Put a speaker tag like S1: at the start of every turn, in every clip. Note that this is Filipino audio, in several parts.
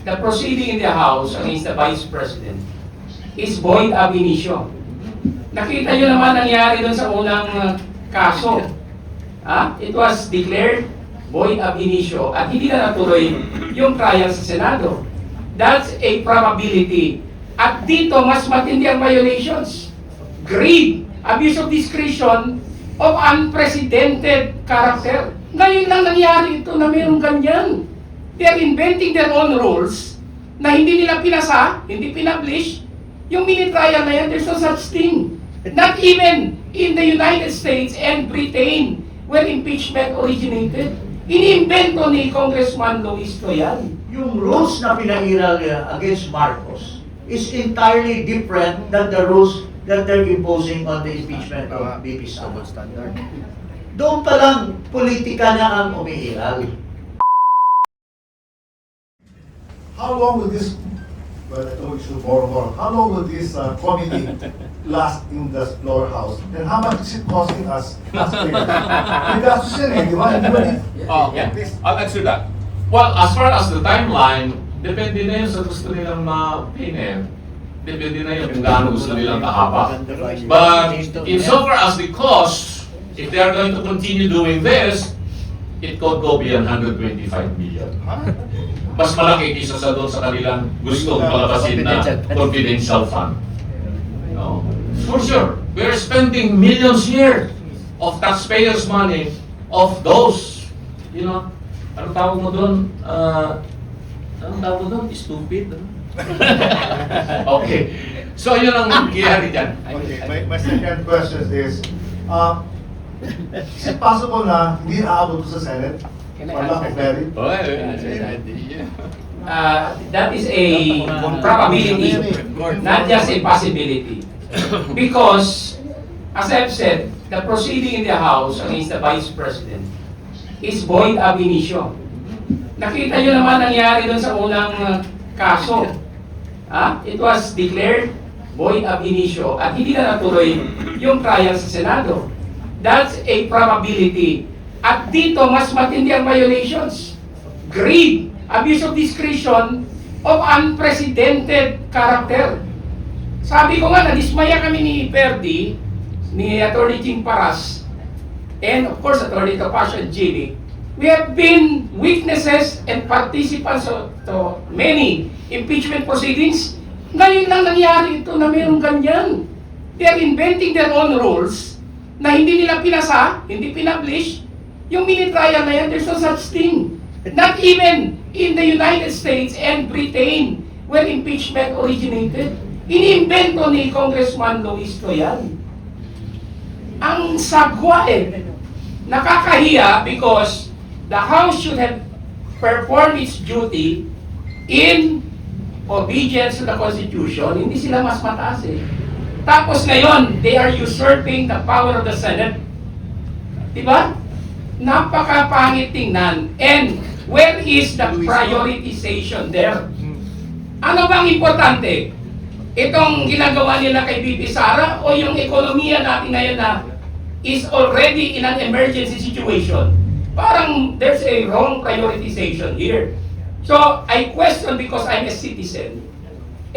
S1: the proceeding in the House against the Vice President is void ab initio. Nakita nyo naman nangyari doon sa unang kaso. It was declared void ab initio at hindi na natuloy yung trial sa Senado. That's a probability. At dito, mas matindi ang violations. Greed, abuse of discretion, of unprecedented character. Ngayon lang nangyari ito na mayroong ganyan. They're inventing their own rules na hindi nila pinasa, hindi pinablish. Yung mini-trial na yan, there's no such thing. Not even in the United States and Britain where impeachment originated. Ini-invento ni Congressman Luis to yan.
S2: Yung rules na pinairal against Marcos is entirely different than the rules that they're imposing on the impeachment of BP Sara. Doon pa lang, politika na ang umiiral.
S3: How long will this, well, I told you more, how long will this committee last in the lower house? And how much is it costing us as payers? May gastos yan eh, di ba?
S4: Yeah, I'll answer that. Well, as far as the timeline, depende na yun sa gusto nilang ma-pin. Depende na yun kung gaano gusto nilang kahaba. But insofar as the cost, if they are going to continue doing this, it could go beyond 125 million. Mas malaki kaysa sa doon sa kanilang gustong palabasin na confidential fund. No? For sure, we're spending millions here of taxpayers' money of those, anong tawag mo doon? Anong tawag mo doon? Stupid. Okay. So, yun ang nangyayari dyan.
S3: Okay, my second question is it possible na hindi aabot sa Senate?
S1: Can I
S3: Or lack of merit?
S1: That is a probability, not just a possibility. Because, as I've said, the proceeding in the House against the Vice President is void ab initio. Nakita nyo naman nangyari doon sa unang kaso. It was declared void ab initio at hindi na natuloy yung trial sa Senado. That's a probability. At dito, mas matindi ang violations. Greed, abuse of discretion, of unprecedented character. Sabi ko nga, nadismaya kami ni Perdi, ni Atty. Jing Paras, and of course, Atty. Topacio and Ginny. We have been witnesses and participants to many impeachment proceedings. Ngayon lang nangyari ito na mayroong ganyan. They're inventing their own rules na hindi nila pinasa, hindi pinablish. Yung mini-trial na yan, there's no such thing. Not even in the United States and Britain where impeachment originated. Ini-invento ni Congressman Luis to yan. Ang sagwa nakakahiya because the House should have performed its duty in obedience to the Constitution. Hindi sila mas mataas Tapos ngayon, they are usurping the power of the Senate. Diba? Napakapangit tingnan. And where is the prioritization there? Ano bang importante? Itong ginagawa nila kay BP Sara o yung ekonomiya natin ngayon na is already in an emergency situation? Parang there's a wrong prioritization here. So, I question because I'm a citizen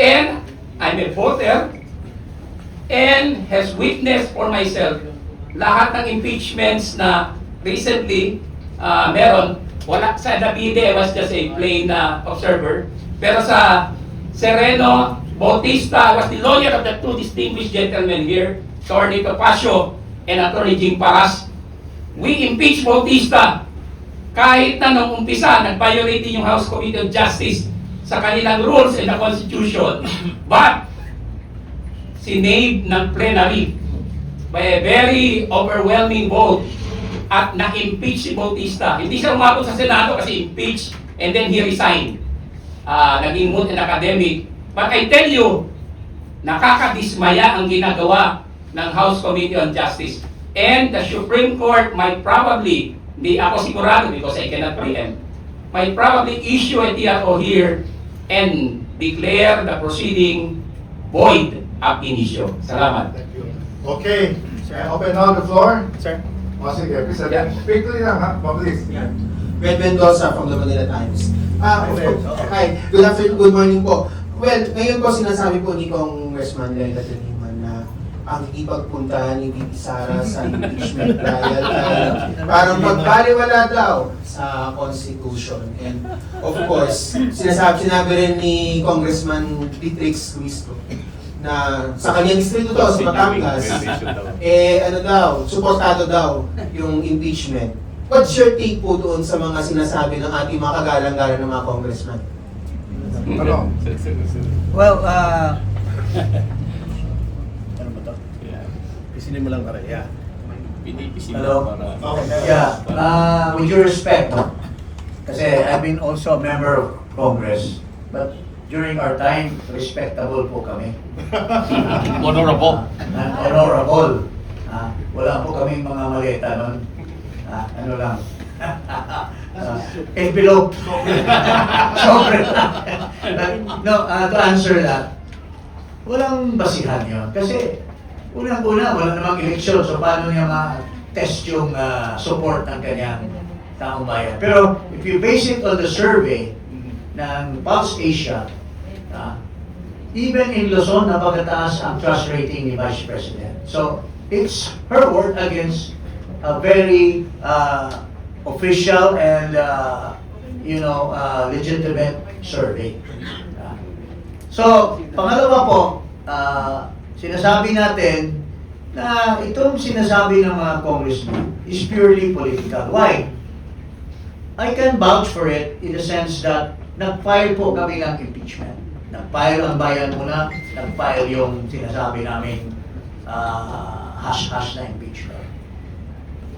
S1: and I'm a voter and has witnessed for myself lahat ng impeachments na recently meron. Wala sa Davide, I was just a plain observer. Pero sa Sereno, Bautista, I was the lawyer of the two distinguished gentlemen here, Atty. Topacio and Atty. Jing Paras. We impeached Bautista. Kahit na nung umpisa, nag-violate yung House Committee on Justice sa kanilang rules and the Constitution. But, sinave ng plenary by a very overwhelming vote at na-impeach si Bautista. Hindi siya umabot sa Senado kasi impeach and then he resigned. Naging moot and academic. But I tell you, nakakadismaya ang ginagawa ng House Committee on Justice. And the Supreme Court might probably, hindi ako sigurado because I cannot preempt, might probably issue a TRO here and declare the proceeding void ab initio. Salamat.
S3: Thank you. Okay, I open now the floor.
S5: Sir.
S3: O sige, President. Quickly lang ha, mabilis.
S5: Red Mendoza from the Manila Times. Hi, good afternoon, good morning po. Well, ngayon po sinasabi po ni Congressman Leila de Lima na ang ipagpunta ni VP Sara sa impeachment trial ay parang pagbaliwala daw sa Constitution. And of course, sinabi rin ni Congressman Beatrix Luisco na sa kanyang distrito daw, sa Batangas, suportado daw yung impeachment. What's your take po doon sa mga sinasabi ng ating mga kagalang-galang ng mga congressman?
S3: Ano?
S2: Well,
S6: Ano ba to? Pisinin mo lang ka rin, yeah.
S2: hello?
S3: Okay.
S2: Yeah, with your respect, no? Kasi I've been also a member of Congress, but during our time, respectable po kami.
S4: Honorable.
S2: Honorable. Wala po kaming mga maleta nun. Ano lang. Envelope. Sobre lang. No, to answer that, walang basihan yun. Kasi, unang-una, wala namang eleksyon. So, paano niya ma-test yung support ng kanyang taong bayan? Pero, if you base it on the survey ng Pulse Asia, even in Luzon, napakataas ang trust rating ni Vice President. So, it's her word against a very official and legitimate survey. So, pangalawa po, sinasabi natin na itong sinasabi ng mga congressmen is purely political. Why? I can vouch for it in the sense that nag-file po kami ng impeachment. Nag-file ang bayan muna, nag-file yung sinasabi namin hash na impeachment.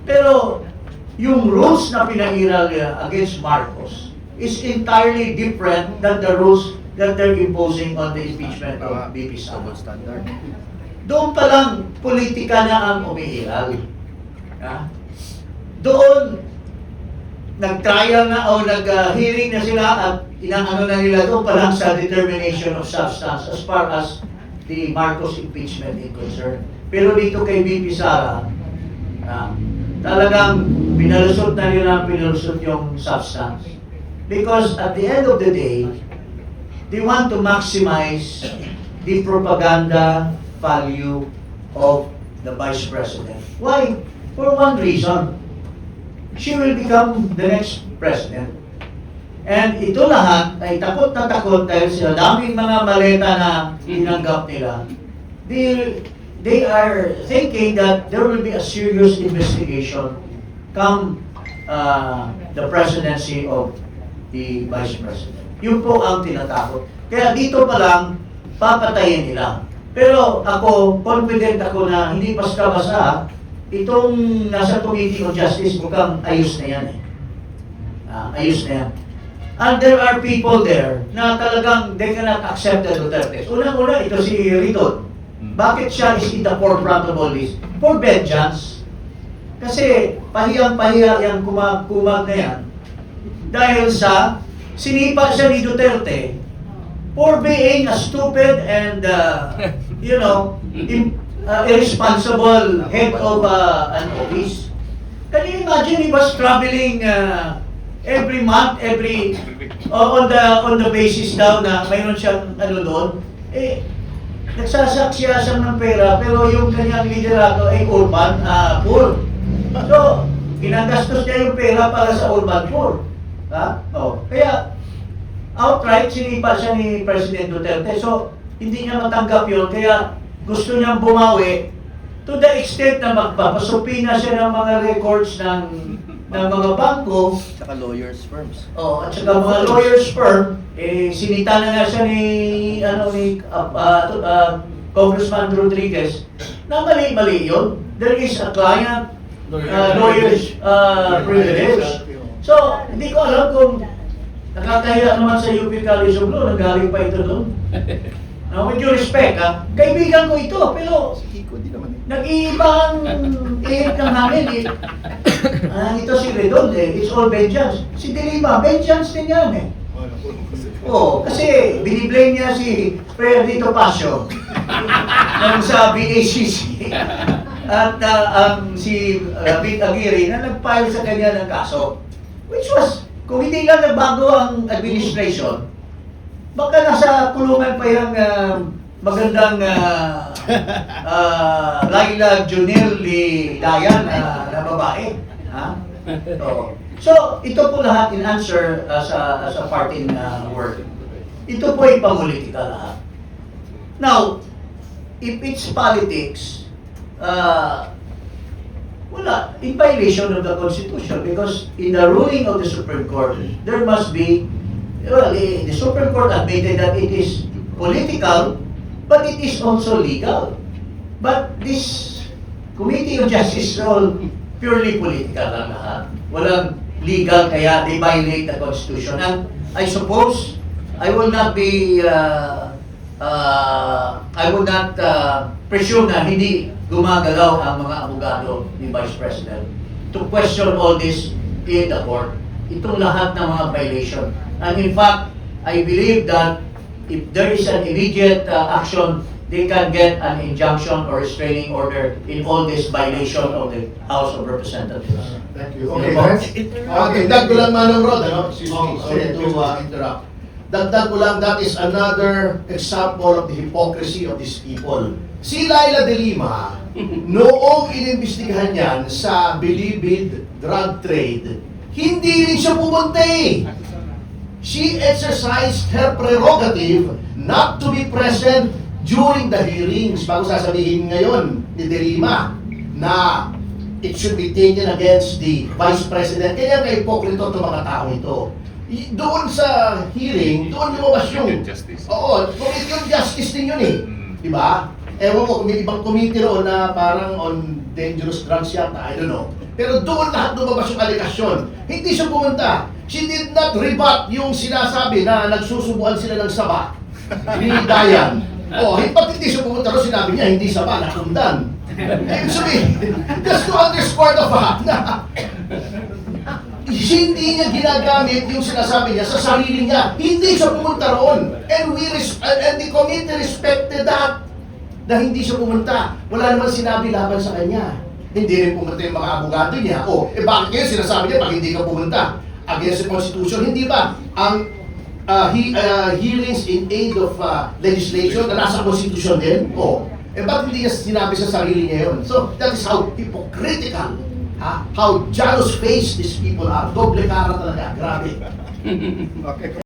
S2: Pero yung rules na pinairal against Marcos is entirely different than the rules that they're imposing on the impeachment of VP Sara.
S6: Double standard.
S2: Doon pa lang, politika na ang umiiral. Doon, nag-trial na o nag-hearing na sila at inaano na nila doon pa lang sa determination of substance as far as the Marcos impeachment is concerned. Pero dito kay VP Sara, talagang pinalusot na nila yung substance. Because at the end of the day, they want to maximize the propaganda value of the Vice President. Why? For one reason. She will become the next president. And ito lahat ay takot na takot dahil sa daming mga maleta na tinanggap nila. They are thinking that there will be a serious investigation come the presidency of the Vice President. Yun po ang tinatakot. Kaya dito pa lang, papatayin nila. Pero ako, confident ako na hindi basta-basta, itong nasa Committee on Justice, mukhang ayos na yan eh. Ayos na yan. And there are people there na talagang they cannot accept the Duterte. Unang-una, ito si Ridon. Bakit siya is in the forefront of all this? For vengeance. Kasi pahiyang-pahiya yung kumag na yan. Dahil sa sinipa siya ni Duterte for being a stupid and, irresponsible head of an office. Can you imagine he was traveling every month, on the basis daw na mayroon siyang doon, nagsasaksya siya ng pera, pero yung kanyang liderato ay urban poor. So, ginagastos niya yung pera para sa urban poor. Kaya, outright, sinipa siya ni President Duterte. So, hindi niya matanggap yun, kaya gusto niyang bumawi to the extent na magpapasupina siya ng mga records ng mga bangko.
S6: Saka lawyers firms.
S2: At saka mga lawyers firm, sinita na nga siya ni Congressman Rodriguez na mali-mali yun. There is a client lawyers privilege. So, hindi ko alam kung nakakahiya naman sa UP College of Law, nanggaling pa ito doon. Now, with due respect, kaibigan ko ito, pero nag-iibang ihip ng hangin eh. Ito si Redon it's all vengeance. Si Dilima, vengeance din yan eh. Kasi biniblame niya si Fredito Pasio nang sa BACC. At si David Aguirre na nag-file sa kanya ng kaso, which was kung hindi lang nagbago ang administration, baka nasa kulungan pa yung magandang Laila Junil Dayan na babae. Ha? So, ito po lahat in answer as a parting word. Ito po ay pamulitika lahat. Now, if it's politics, wala, in violation of the Constitution, because in the ruling of the Supreme Court, there must be, well, the Supreme Court admitted that it is political, but it is also legal. But this Committee on Justice is all purely political lang lahat. Walang legal, kaya they violate the Constitution. And I suppose, I will not be, I would not presume na hindi gumagalaw ang mga abogado ni Vice President to question all this in the court. Itong lahat ng mga violation. And in fact, I believe that if there is an immediate action, they can get an injunction or restraining order in all this violation of the House of Representatives.
S3: Thank you. Okay, next.
S6: Dagdag ko lang, Manong Rod, ano?
S3: Excuse me,
S6: Sorry to interrupt. Dagdag ko lang, that is another example of the hypocrisy of these people. Si Laila de Lima, noong inimbestigahan yan sa bilibid drug trade, hindi rin siya pumunta eh. She exercised her prerogative not to be present during the hearings. Bago sasabihin ngayon ni de Lima na it should be taken against the Vice President. Kaya ka-hipokrito itong mga tao ito. Doon sa hearing, doon lumabas yung...
S4: Committee on Justice.
S6: Oo, Committee on Justice din yun eh. Di ba? Ewan ko, kung may ibang committee roon na parang on dangerous drugs yata, I don't know. Pero doon lahat lumabas yung alekasyon. Hindi siya pumunta. She did not rebut yung sinasabi na nagsusubuan sila ng saba ni Dayan. Ba't hindi siya pumunta ro? Sinabi niya, hindi saba, nakundan. Ibig sabihin, just to underscore the fact na hindi niya ginagamit yung sinasabi niya sa sarili niya. Hindi siya pumunta roon. And the committee respected that. Na hindi siya pumunta. Wala naman sinabi laban sa kanya. Hindi rin pumunta yung mga abogado niya. Bakit ngayon sinasabi niya pag hindi ka pumunta? Against the Constitution. Hindi ba? Ang hearings in aid of legislation na nasa Constitution din? Bakit hindi niya sinabi sa sarili niya yun? So, that is how hypocritical, how jealous-faced these people are. Doble cara talaga. Grabe.
S3: Okay.